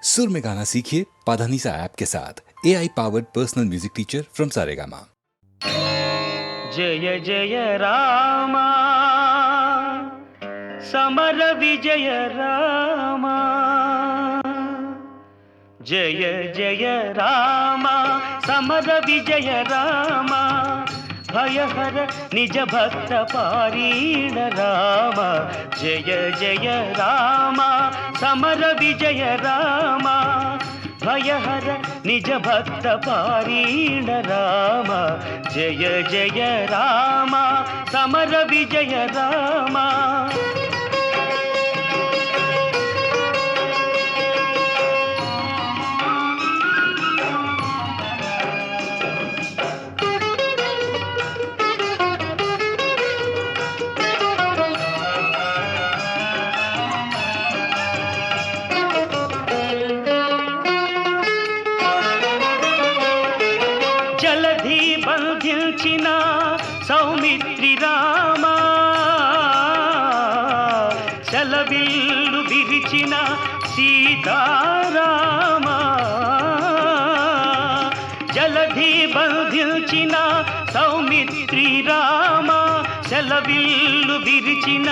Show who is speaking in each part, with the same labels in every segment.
Speaker 1: सुर में गाना सीखिए पाधानीसा ऐप के साथ AI powered personal music teacher from Saregama.
Speaker 2: जय जय रामा समर विजय रामा, जय जय रामा समर विजय रामा, भयहर निज भक्त पारीण रामा, जय जय रामा समर विजय रामा, भयहर निज भक्त पारीण रामा, जय जय रामा समर विजय रामा। జలధి బంధించిన సౌమిత్రి రామా, చలవిల్లు విరిచిన సీతారామా, జలధి బంధించిన సౌమిత్రి రామా, చలవిల్లు విరిచిన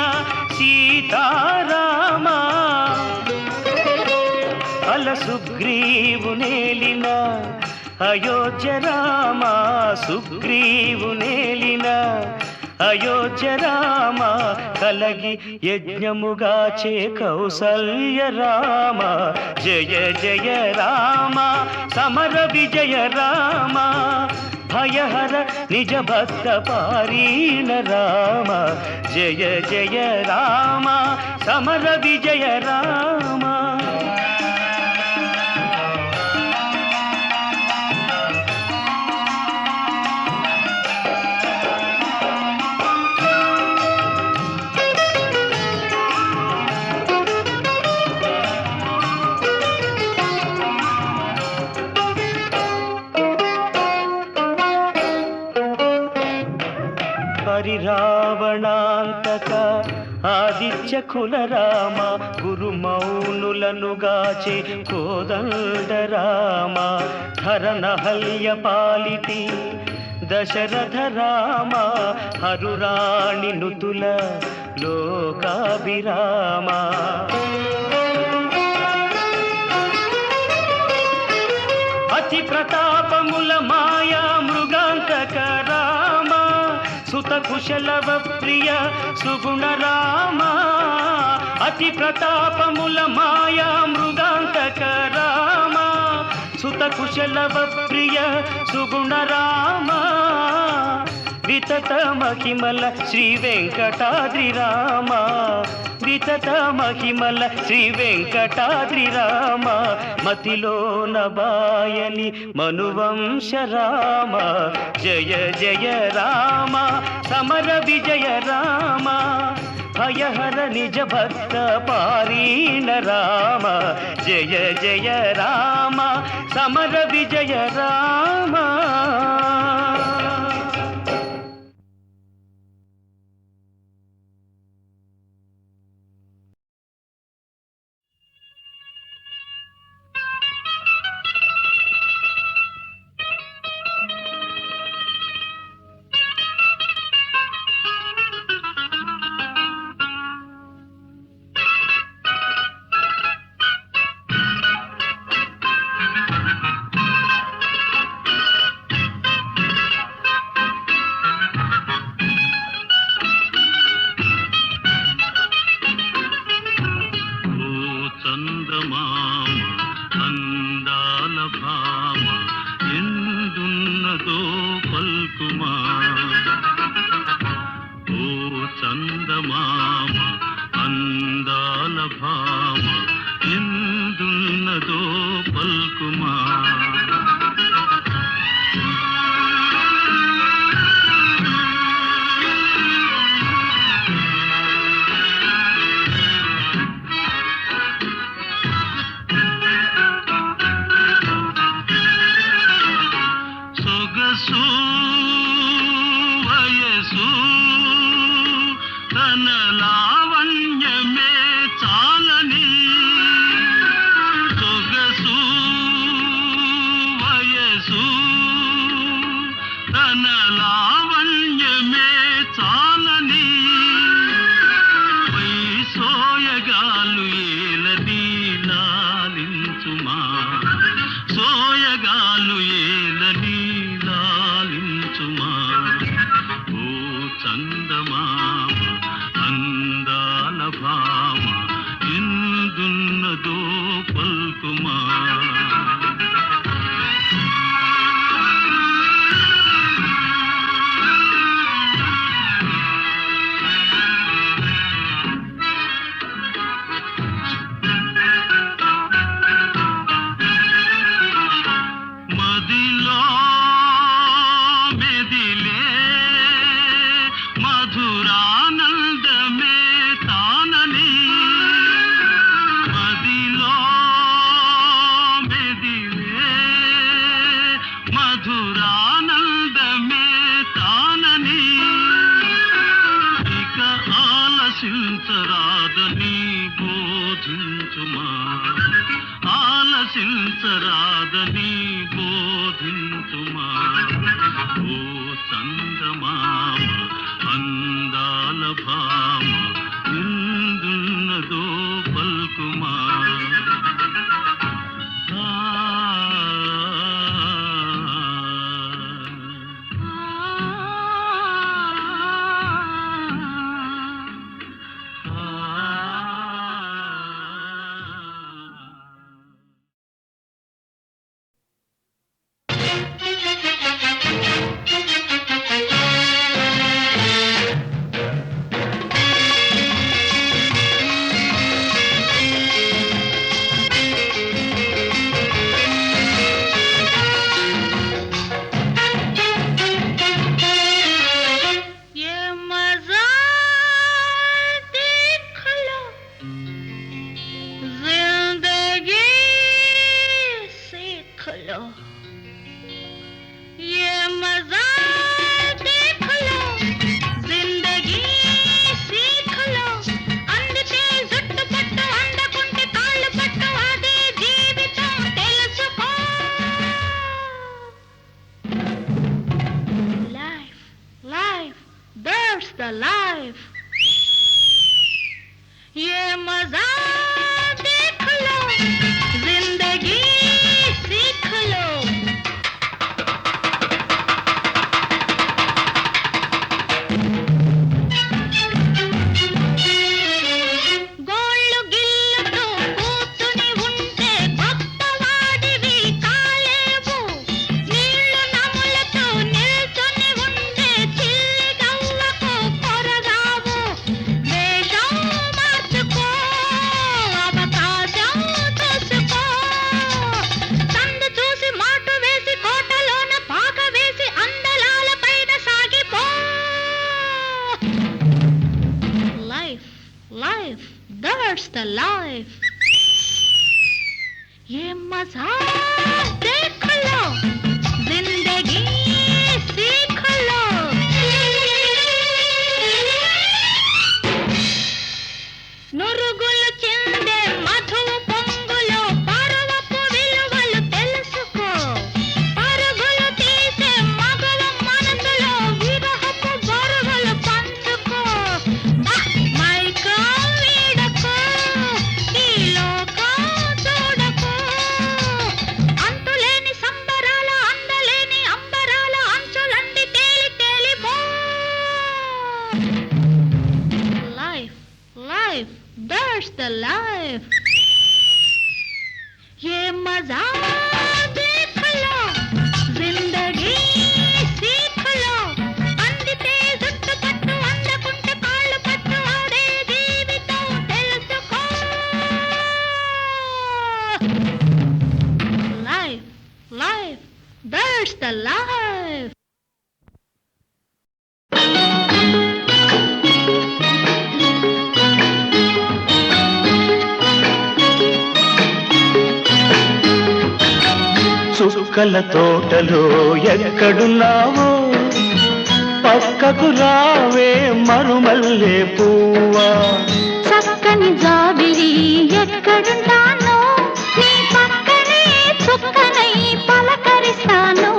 Speaker 2: సీతారామా, అల సుగ్రీవు నేలిన అయోధ్య రామా, సుగ్రీవు నేలిన అయోధ్య రామా, కలగి యజ్ఞముగాచే కౌసల్య రామ, జయ జయ రామ సమర విజయ రామ, భయహర నిజ భక్త పారీణ రామ, జయ జయ రామ సమర విజయ రామ। పరిరావణాంతక ఆదిత్య కుల రామ, గురు మౌనులను గాచే కోదండ రామ, ధరనహల్య పాలిటి దశరథ రామ, హరురాణి నుతుల లోకాభిరామ, అతి ప్రతాపముల మాయా మృగాంతక రామ, సుత కుశలవ ప్రియ సుగుణ రామ, అతి ప్రతాపముల మాయా మృగాంతక రామ, సుత కుశలవ ప్రియ సుగుణ రామ, వితత మహిమల శ్రీ వెంకటాద్రి రామ, వితత మహిమల శ్రీ వెంకటాద్రి రామ, మతిలో నబాయని మనువంశ రామ, జయ జయ రామ సమర విజయ రామ, భయహర నిజ భక్త పారీణ రామ, జయ జయ రామ సమర విజయ రామ।
Speaker 3: వయసు తనలా
Speaker 2: పల్కుమా మదిలో మెదిలే మధురానందమే తానని మదిలో మెదిలే మధురానందమే తానని ఇక ఆలసించరాదని బోధించుమా ఆలసించరాదని బోధించుమా ఓ చందమామ అందాల భామ నిందున్నదో పల్కుమా
Speaker 3: life ये मजा देख लो जिंदगी सीख लो life that's the life ये मजा देख लो जिंदगी सीख लो నురుగులు చిందే మధువు పొంగులో పరువపు విలువలు తెలుసుకో పరుగులు తీసే మగవ మనసులో విరహపు బరువులు పంచుకో మైకా వీడకో ఈ లోకం చూడకో అంతులేని సంబరాల అందలేని అంబరాల అంచులండి తేలి తేలిపో life that's the life ये मजा देख लो जिंदगी सीख लो अंदिते जुट्టు పట్టు అందకుంటే కాళ్ళు పట్టు ఆడే జీవితం తెలుసుకో life that's the life
Speaker 2: చుక్కల తోటలో ఎక్కడున్నావో పక్కకు రావే మరుమల్లే పువ్వా
Speaker 3: చక్కని జాబిలి ఎక్కడుంటానో నీ పక్కనే చుక్కనై పలకరిస్తాను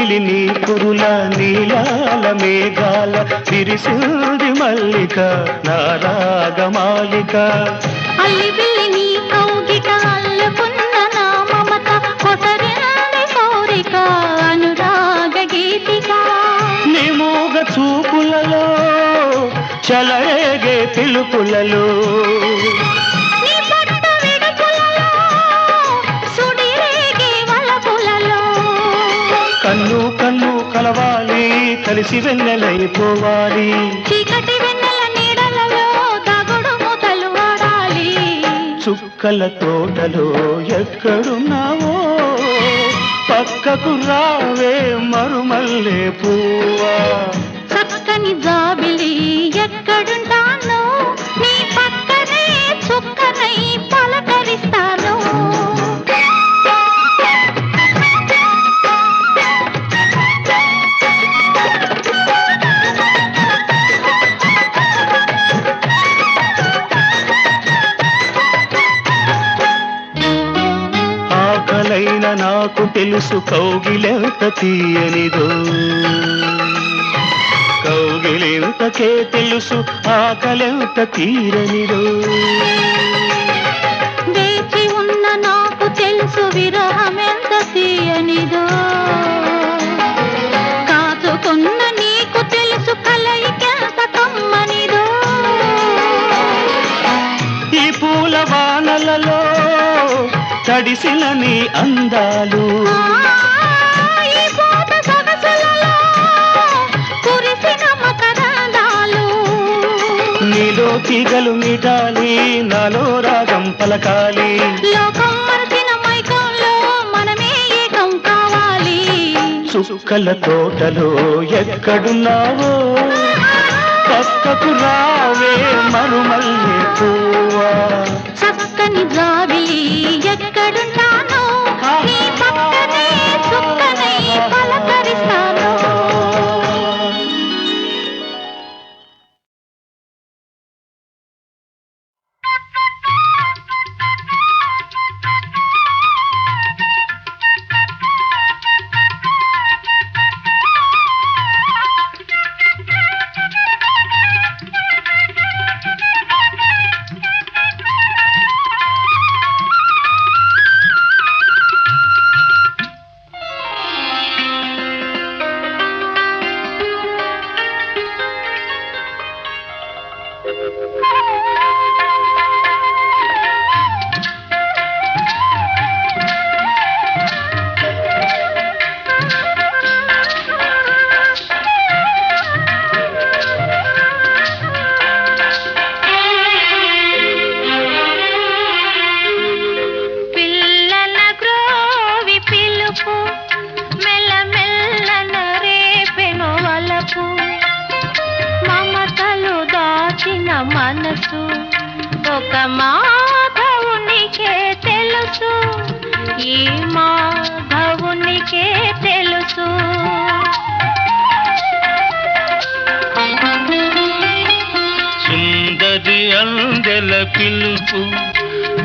Speaker 2: నీలి నీ కురుల నీలాల మేఘాల విరిసింది మల్లిక నా రాగమాలిక
Speaker 3: అల్లి బిల్లి నీ కౌగిట అల్లుకున్న నా మమత కొసరింది కోరిక అనురాగ గీతిక
Speaker 2: నీ మూగ చూపులలో చలరేగే పిలుపులలో
Speaker 3: నీ పట్టు విడుపులలో సుడిరేగే వలపులలో
Speaker 2: కన్ను కన్ను కలవాలి కలిసి వెన్నెలైపోవాలి
Speaker 3: చీకటి వెన్నెల నీడలలో దాగుడు మూతలు ఆడాలి
Speaker 2: చుక్కల తోటలో ఎక్కడున్నావో పక్కకు రావే మరుమల్లే పువ్వా
Speaker 3: చక్కని జాబిలి ఎక్కడుంటానో నీ పక్కనే చుక్కనై పలకరిస్తాను
Speaker 2: ఆకలైన నాకు తెలుసు కౌగిలెంత తీయనిదో కౌగిలెంతకే తెలుసు ఆకలెంత తీరనిదో
Speaker 3: వేచి ఉన్న నాకు తెలుసు విరహమెంత తీయనిదో కాచుకున్న నీకు తెలుసు కలయికెంత కమ్మనిదో
Speaker 2: ఈ పూల వానలలో తడిసిన నీ అందాలు
Speaker 3: ఈ పూత సొగసులలో కురిసిన మకరందాలు
Speaker 2: నీలో తీగలు మీటాలి నాలో రాగం పలకాలి
Speaker 3: లోకం మరచిన మైకంలో మనమే ఏకం కావాలి
Speaker 2: చుక్కల తోటలో ఎక్కడున్నావో పక్కకు రావే మరుమల్లే పువ్వా
Speaker 3: చక్కని జాబిలి ఎక్కడున్నానో నీ పక్కనే చుక్కనై పలకరిస్తాను పిల్లల గ్రోవి పిలుపు మెల్లమెల్లన రేపెను వలపు మమతలు దాచిన మనసు ఒక మాధవునికే తెలుసు ఈ మాధవునికే తెలుసు
Speaker 2: సుందరి అందెల పిలుపు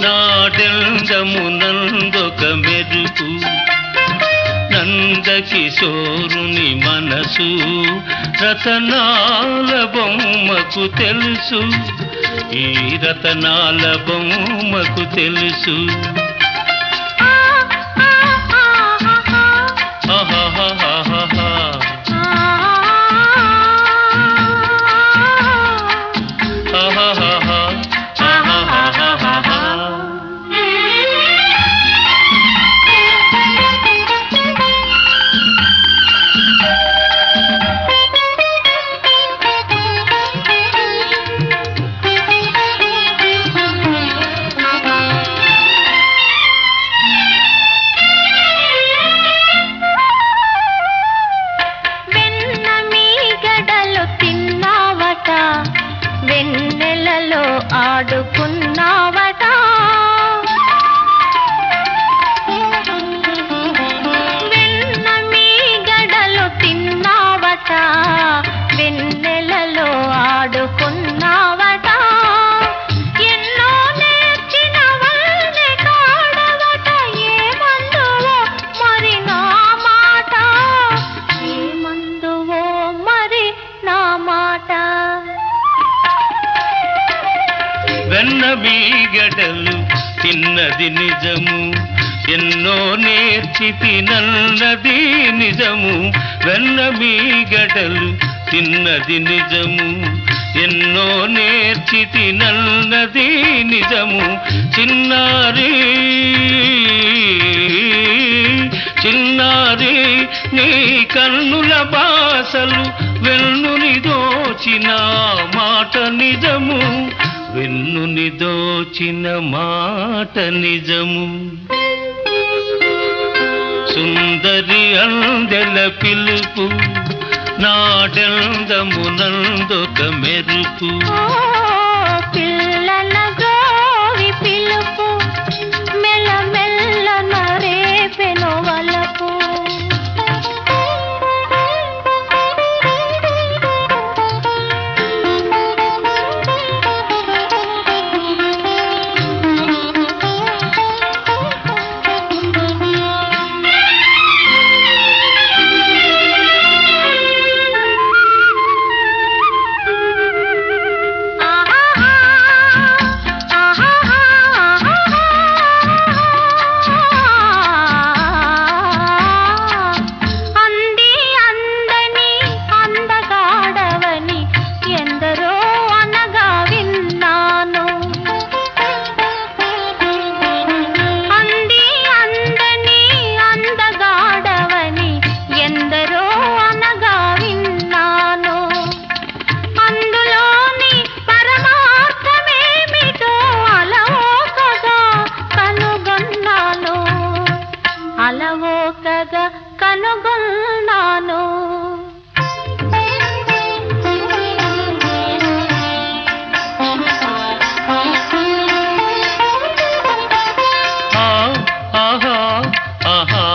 Speaker 2: నాడెందమునందొక మెరుపు నందకిశోరుని మనసు రతనాల బొమ్మకు తెలుసు ఈ రతనాల బొమ్మకు తెలుసు ఆహాహాహాహా. ఆహాహాహా. ఆహాహాహాహా. మీగడలు తిన్నది నిజము, ఎన్నో నేర్చి తినన్నది నిజము. వెన్న మీగడలు తిన్నది నిజము, ఎన్నో నేర్చి తినన్నది నిజము. చిన్నారి చిన్నారి నీ కన్నుల బాసలు వెన్నుని దోచిన మాట నిజము, వెన్నుని దోచిన మాట నిజము. సుందరి అందెల పిలుపు నాడెందమునందొక మెరుపు.
Speaker 3: పిల్లల గోవి పిలుపు మెల్ల మెల్ల నరేపెను వలపు. అలవోకగా కనుగొన్నాను.
Speaker 2: ఆహా ఆహా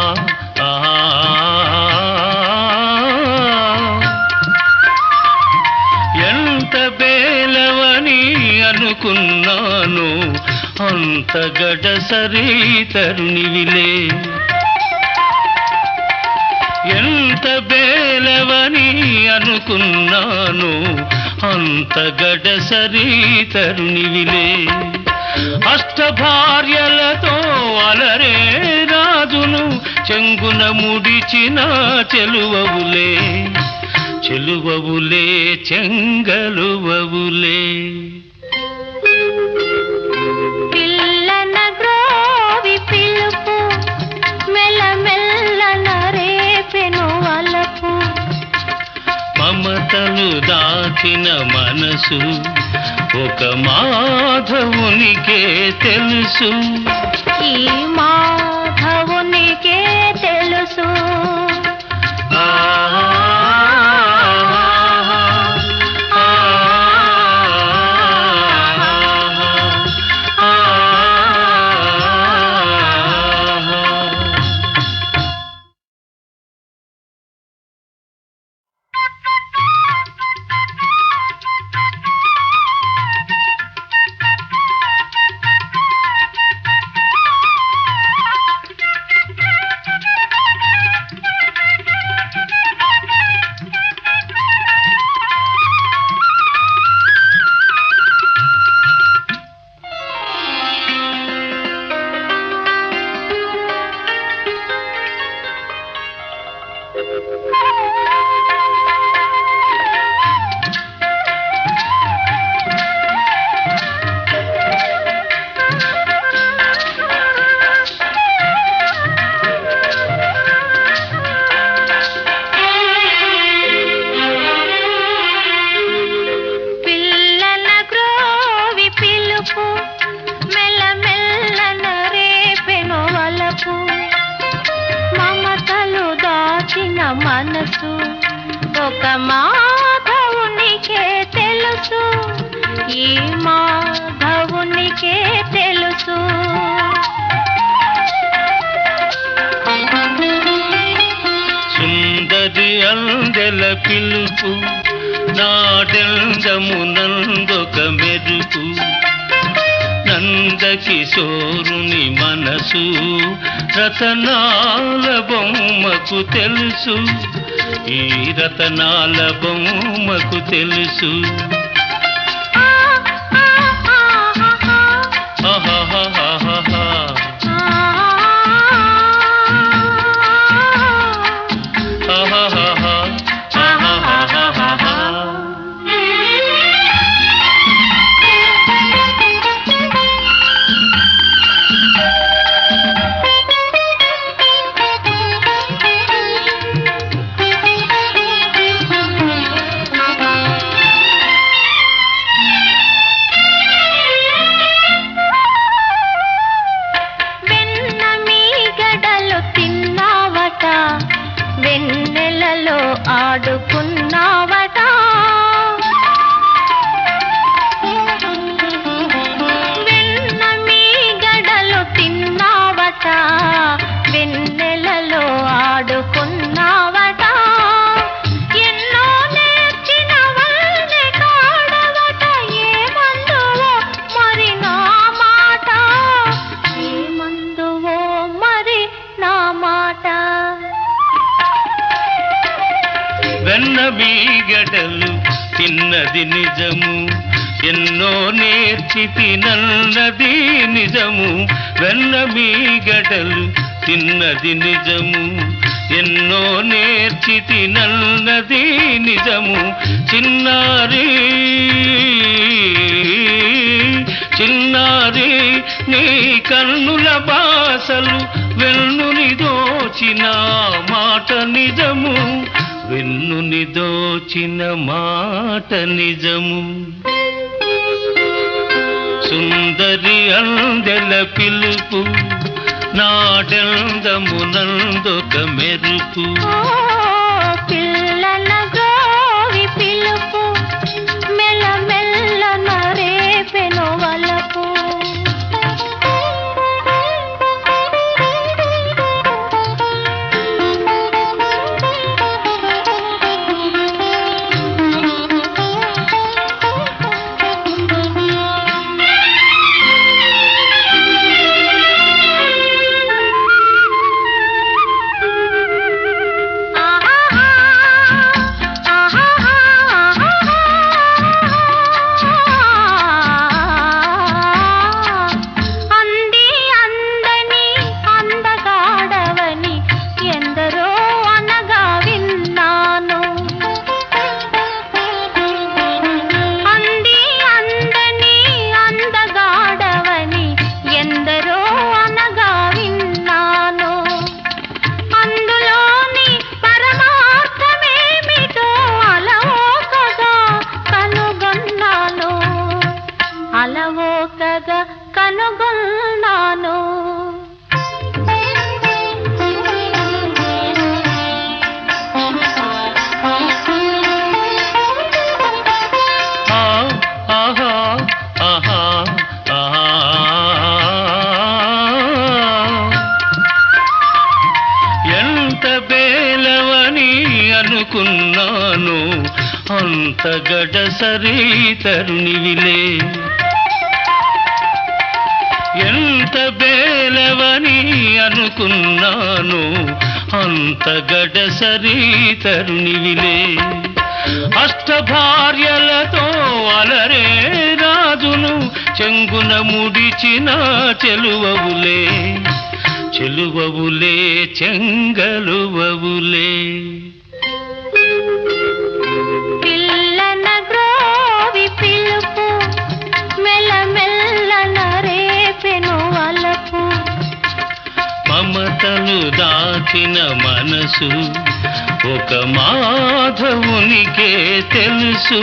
Speaker 2: ఆహా, ఎంత బేలవని అనుకున్నాను, అంత గడసరి తరుణివిలే. ఎంత బేలవని అనుకున్నాను, అంత గడసరి తరుణివిలే. అష్టభార్యలతో అలరే రాజును చెంగున ముడిచిన చెలువవులే, చెలువవులే చెంగలువవులే.
Speaker 3: పిల్లన గ్రోవి పిలుపు మెల్ల మెల్ల నరేపెను వలపు.
Speaker 2: మమతలు దాచిన మనసు ఒక మాధవునికే తెలుసు,
Speaker 3: ఈ మాధవునికే తెలుసు. మనసు ఒక మాధవునికే తెలుసు, ఈ మాధవునికే తెలుసు.
Speaker 2: సుందరి అందెల పిలుపు నాడెందమునందొక మెరుపు. నందకిశోరుని మనసు రతనాల బొమ్మకు తెలుసు, ఈ రతనాల బొమ్మకు తెలుసు.
Speaker 3: మాట.
Speaker 2: వెన్న బీగడలు తిన్నది నిజము, ఎన్నో నేర్చి తినన్నది నిజము. వెన్న బీగడలు తిన్నది నిజము, ఎన్నో నేర్చి తినన్నది నిజము. చిన్నారి చిన్నారి నీ కన్నుల బాసలు వెన్నుని దోచిన మాట నిజము, వెన్నుని దోచిన మాట నిజము. సుందరి అందెల పిలుపు నాడెందమునందొక మెరుపు.
Speaker 3: పిల్లల గోవి పిలుపు మెల్ల మెల్లన రేపెను వలపు. కనుగొన్నాను.
Speaker 2: ఎంత బేలవని అనుకున్నాను, అంత గడసరి తరుణివిలే. ఎంత బేలవని అనుకున్నాను, అంత గడసరి తరుణివిలే. అష్టభార్యలతో అలరే రాజును చెంగున ముడిచిన చెలువవులే, చెలువవులే చెంగలువవులే.
Speaker 3: పిల్లన గ్రోవి పిలుపు మెల్ల మెల్లన రేపెను వలపు.
Speaker 2: మమతలు దాచిన మనసు ఒక మాధవునికే తెలుసు,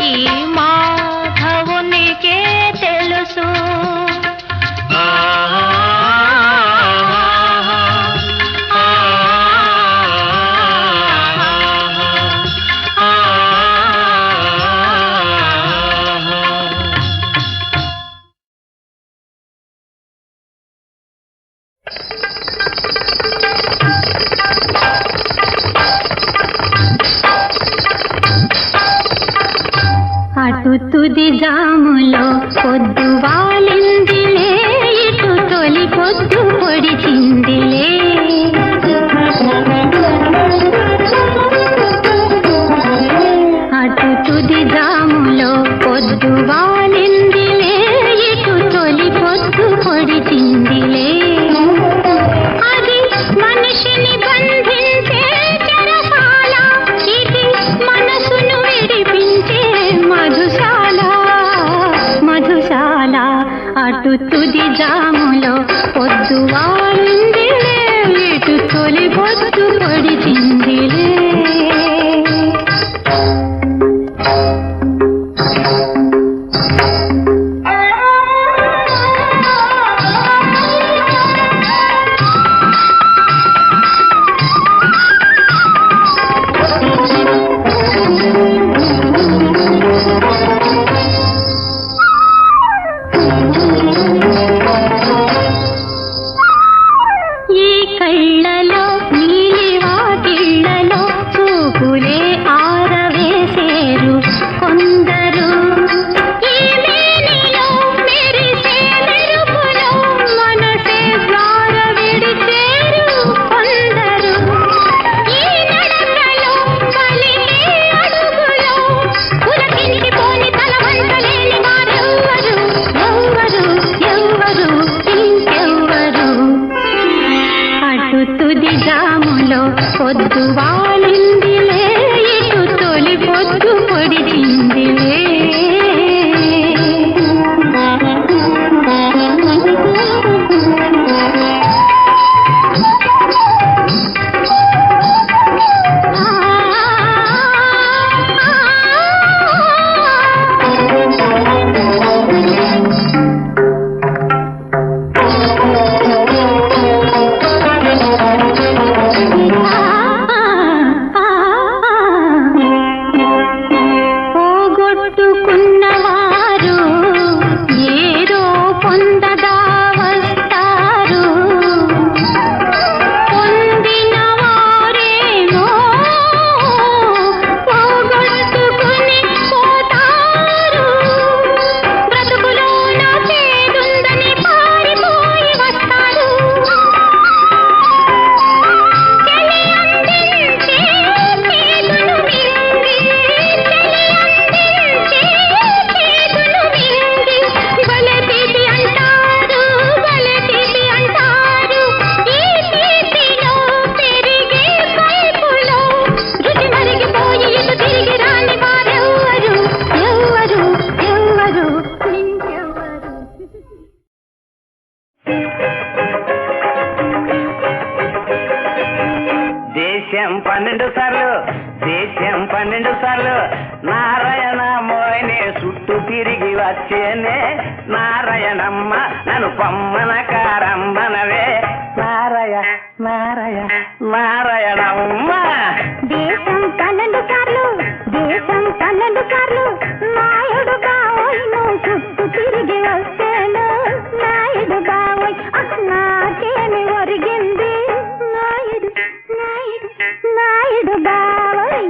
Speaker 3: ఈ మాధవునికే తెలుసు. అటు తుది జాములో పొద్దు వాలిందిలే, ఇటు తొలి పొద్దు పొడిచిందిలే. అటు తుది జాములో పొద్దు వాలిందిలే, ఇటు తొలి పొద్దు పొడిచిందిలే. అది మనిషిని బంధించే చెరసాల, ఇది మనసును విడిపించే మధుశాల, మధుశాల. అటు తుది జాములో పొద్దు వాలిందిలే, ఇటు తొలి పొద్దు పొడిచిందిలే. ఈ కళ్ళలో నీలి వాకిళ్ళలో చూపులే ఆరవేసేరు కొందరు, ఈ మేనిలో మెరిసే మెరుపులో మనసే జార విడిచేరు తెల్లవారి జాములో పొద్దు వాలిందిలే ఇటు తొలి పొద్దు పొడిచిందిలే
Speaker 4: దేశం 12 సార్లు దేశం 12 సార్లు నారాయణ మోయనే చుట్టూ తిరిగి వచ్చేనే నారాయణమ్మ నన్ను పొమ్మన కారమ్మనవే నారాయణమ్మ
Speaker 3: దేశం 12 సార్లు నాయుడు బావోయ్ నువ్వు చుట్టూ తిరిగి వస్తేను నాయుడు బావోయ్ నాకేమి ఒరిగింది నాయుడు బావోయ్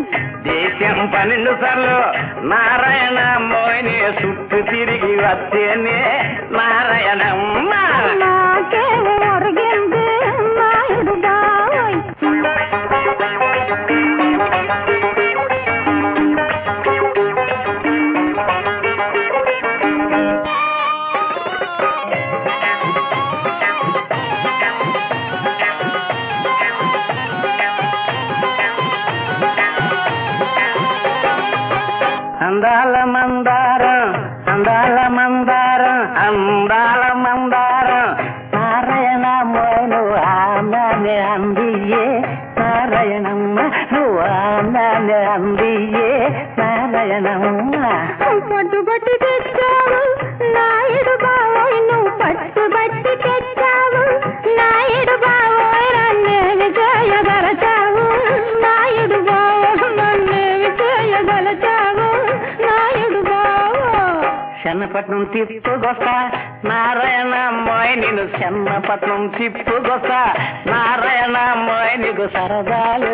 Speaker 4: దేశం 12 సార్లు నారాయణ మోయనే చుట్టూ తిరిగి వచ్చేనే నారాయణమ్మ
Speaker 3: నాకేమి ఒరిగింది నాయుడు బావోయ్
Speaker 4: అందాల మందారం నారాయణ మోను ఆమె అందియే నారాయణమ్మ నువ్వు ఆమె అందియే నారాయణమ్మ
Speaker 3: పట్టుబట్టి తెచ్చావు నాయుడు బావోయ్ నువ్వు పట్టుబట్టి తెచ్చావు నాయుడు బావోయ్ నన్నేమి చేయగలచావు నాయుడు బావోయ్ నన్నేమి చేయగలచావు నాయుడు బావో
Speaker 4: చెన్నపట్నం తిప్పుగొస్తా నారాయణ మోయ్ నేను చెన్నపట్నం తిప్పుగొస్తా నారాయణ మోయ్ నీకు సరదాలు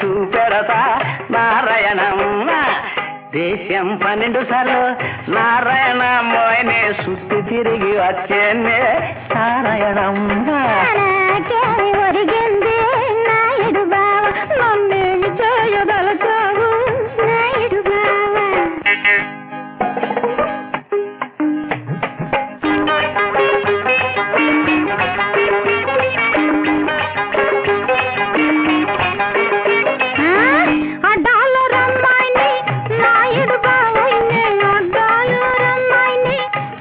Speaker 4: చూపెడతా నారాయణమ్మ దేశం 12 సార్లు నారాయణ మోయనే చుట్టూ తిరిగి వచ్చేనే నారాయణమ్మ
Speaker 3: నాకేమి ఒరిగింది నాయుడు బావ నన్నేమి చేయగలచావు నాయుడు బావ అడ్డాలో రమ్మాయిని నాయుడు బావోయ్ అడ్డాలో రమ్మాయిని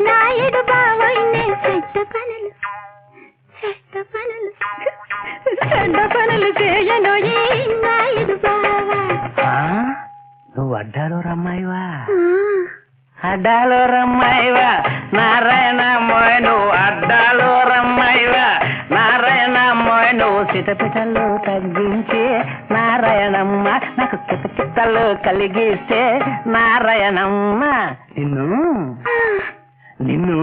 Speaker 3: నాయుడు బావోయ్ చెడ్డ పనులు చేయనోయి నాయుడు బావా
Speaker 4: నువ్వు అడ్డాలో రమ్మాయివా నారాయణ మోయ్ నువ్వు అడ్డాలో రమ్మాయివా నారాయణ మోయ్ నువ్వు చిటపిటలు తగ్గించి నారాయణమ్మ నాకు చిటపిటలు కలిగిస్తే నారాయణమ్మ నిన్ను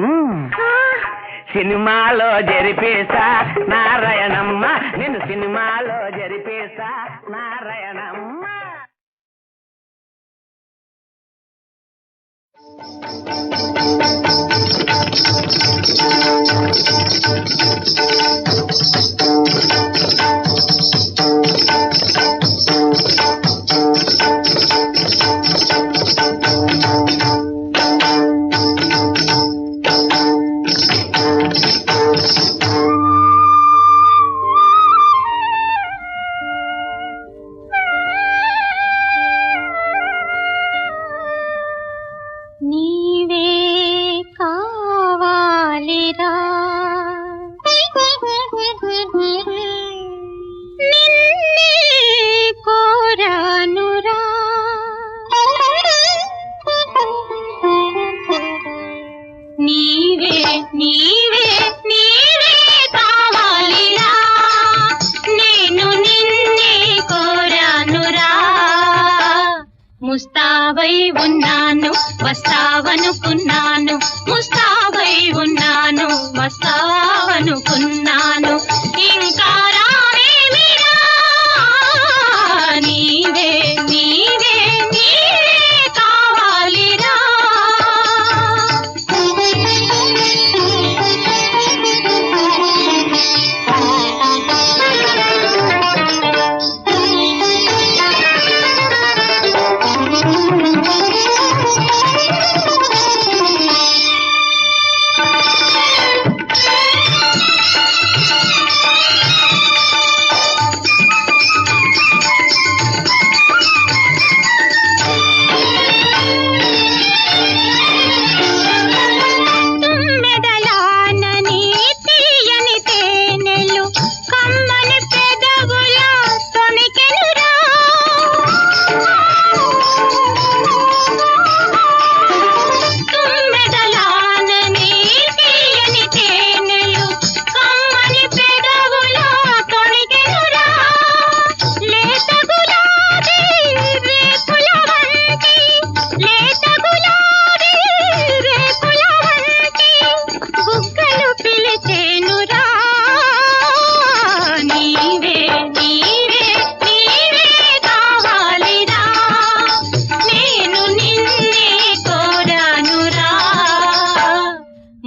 Speaker 4: సినిమాలో జరిపేసా నారాయణమ్మ నిన్ను సినిమాలో జరిపేసా నారాయణమ్మ
Speaker 3: ముస్తాబై ఉన్నాను వస్తావనుకున్నాను, ముస్తాబై ఉన్నాను వస్తావనుకున్నాను, ఇంకా రావేమిరా నీవే నీవే నీవే కావాలిరా.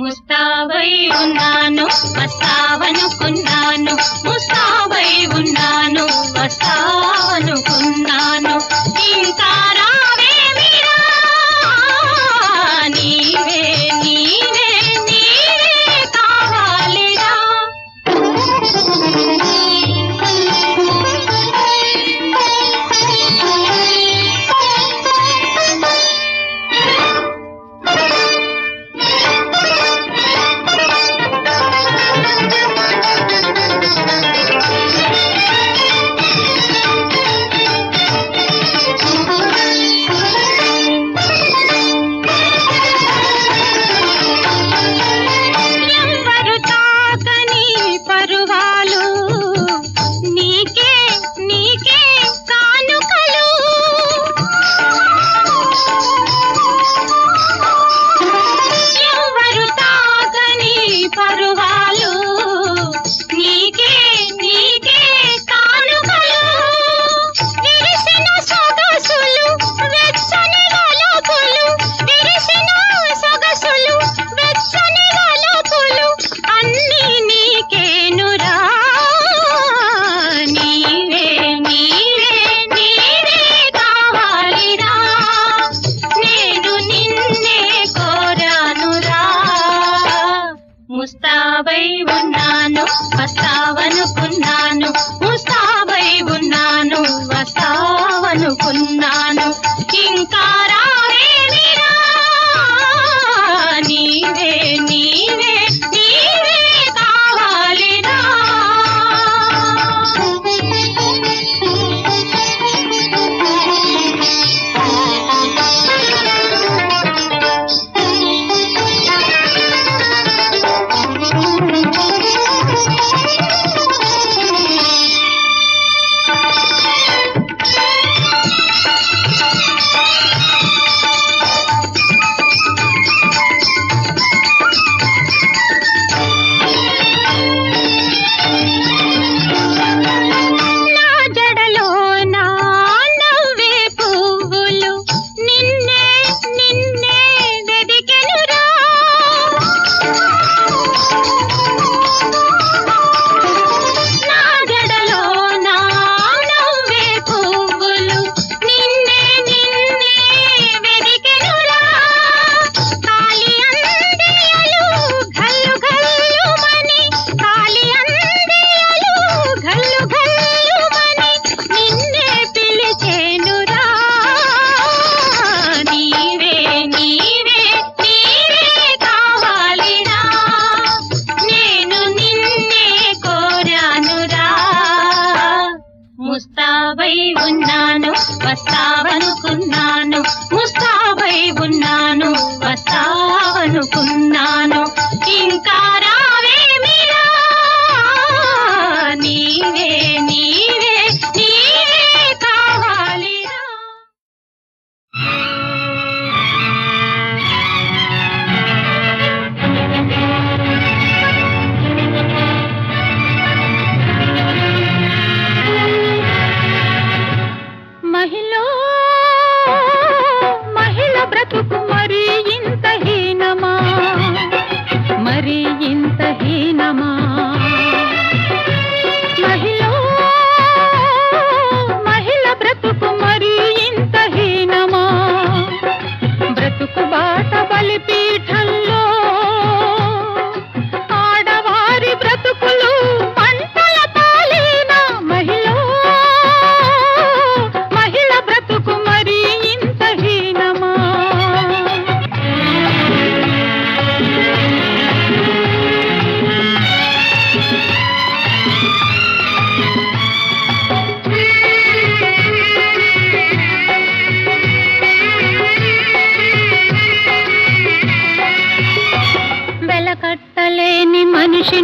Speaker 3: ముస్తాబై ఉన్నాను వస్తావనుకున్నాను, ముస్తాబై ఉన్నాను వస్తావనుకున్నాను, ఇంకా రావేమిరా నీవే నీవే నీవే కావాలిరా. ముస్తాబై ఉన్నాను వస్తావనుకున్నాను, ముస్తాబై ఉన్నాను వస్తావనుకున్నాను, ఇంకా రావేమిరా నీవే నీవే నీవే కావాలిరా.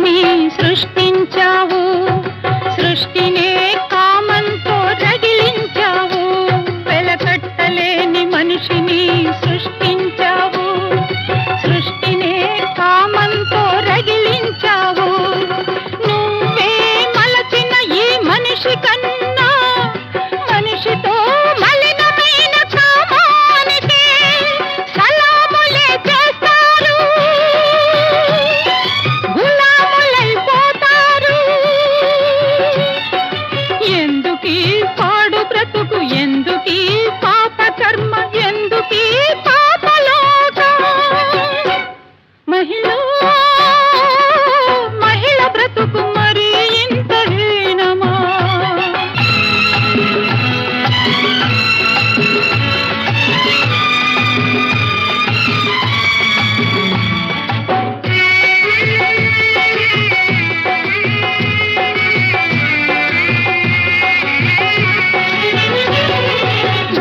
Speaker 3: మనిషిని సృష్టించావు, సృష్టినే కామంతో రగిలించావు. వెలకట్టలేని మనిషిని సృష్టించావు, సృష్టినే కామంతో రగిలించావు. నువ్వే మలచిన ఈ మనిషి కన్నా మనిషితో మలినమైన కామానికే సలాములే చేస్తారు, గులాములైపోతారు. ఎందుకీ పాడు బ్రతుకు, ఎందుకీ పాప కర్మ, ఎందుకీ పాపలోకం? మహిళ మహిళ బ్రతుకు మరి ఇంత హీనమా?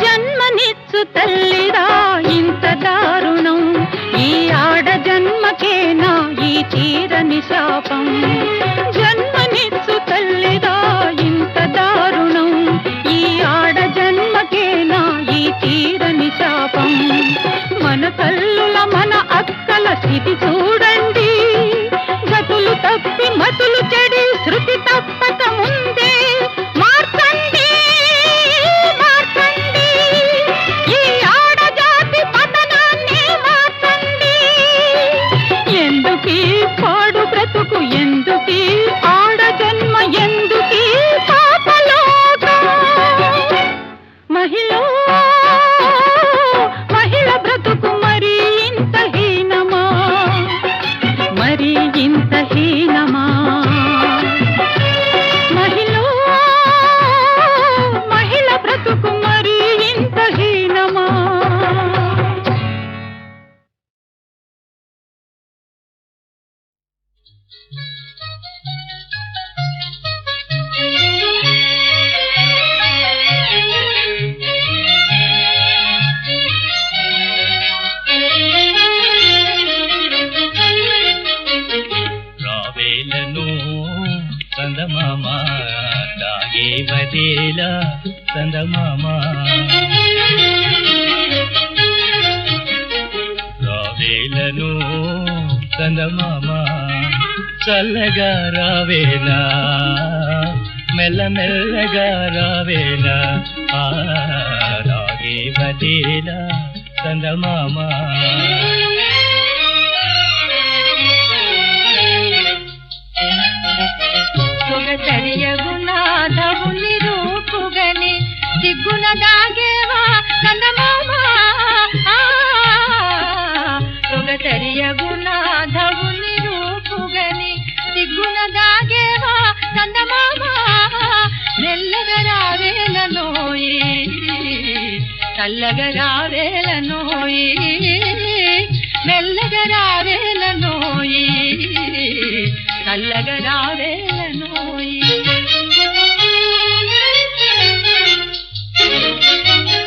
Speaker 3: జన్మనిచ్చు తల్లిరా ఇంత దారుణం, ఈ ఆడ జన్మకేనా ఈ తీరని శాపం. జన్మనిచ్చు తల్లిరా ఇంత దారుణం, ఈ ఆడ జన్మకేనా ఈ తీరని శాపం. మన తల్లుల మన అక్కల స్థితి చూడండి, గతులు తప్పి మతులు చెడి శృతి తప్పక ముందే మార్చండి, మార్చండి. ఈ ఆడజాతి పతనాన్ని మార్చండి. ఎందుకీ పాడు బ్రతుకు, ఎందుకీ ఆడ జన్మ, ఎందుకీ పాపలోకం? మహిళ మహిళ బ్రతుకు మరి ఇంత హీనమా, మరి ఇంత హీనమా? మహిళ మహిళ బ్రతుకు మరి ఇంత హీనమా?
Speaker 2: రావేలను చందమామ తాగే వదేల చందమామ, రావేలను చందమామ చల్లగా రావేలా, మెల్లమెల్లగా రావేలా, తాగే వదేల చందమామ.
Speaker 3: సొగసరియగునాథవుని రూపుగని సిగ్గున దాగేవా కందమామ. సొగసరియగునాథవుని రూపుగని సిగ్గున దాగేవా కందమామ. మెల్లగా రావేలనోయి, చల్లగా రావేలనోయి, మెల్లగా రావేలనోయి, చల్లగా రావేలనోయి.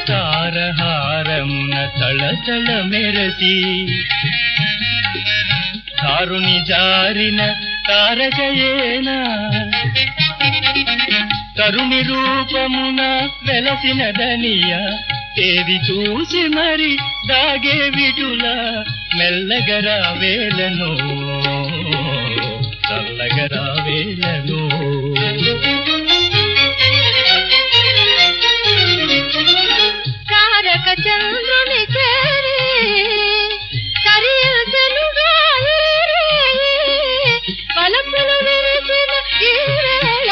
Speaker 2: తారహారమున తళతళ మెరసి తారుని జారిన తారకయేనా, తరుణి రూపమున వెలసిన దనియా, తేది చూసి మరి దాగే విటుల, మెల్లగా రావేలను, చల్లగా రావేలను.
Speaker 3: తారక చంద్రుని చేరి కరియుజనుగా వలపులు విరిచిన ఈ వేళ,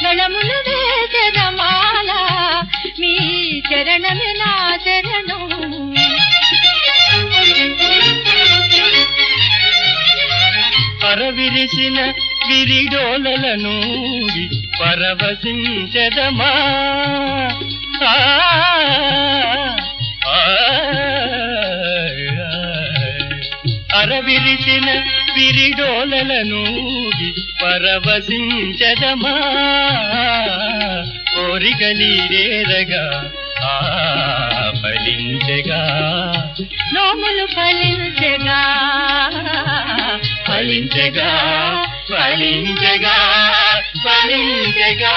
Speaker 3: నడములు వేసెదమాల, మీ చరణమే నా చరణం.
Speaker 2: పరవిరిసిన విరిడోలలను పరవశించదమా, అరవిరిసిన విరిడోలలను పరవశించదమా, కోరికలీరేరగా ఫలించగా,
Speaker 3: నోములు ఫలించగా,
Speaker 2: ఫలించగా ఫలించగా ఫలించగా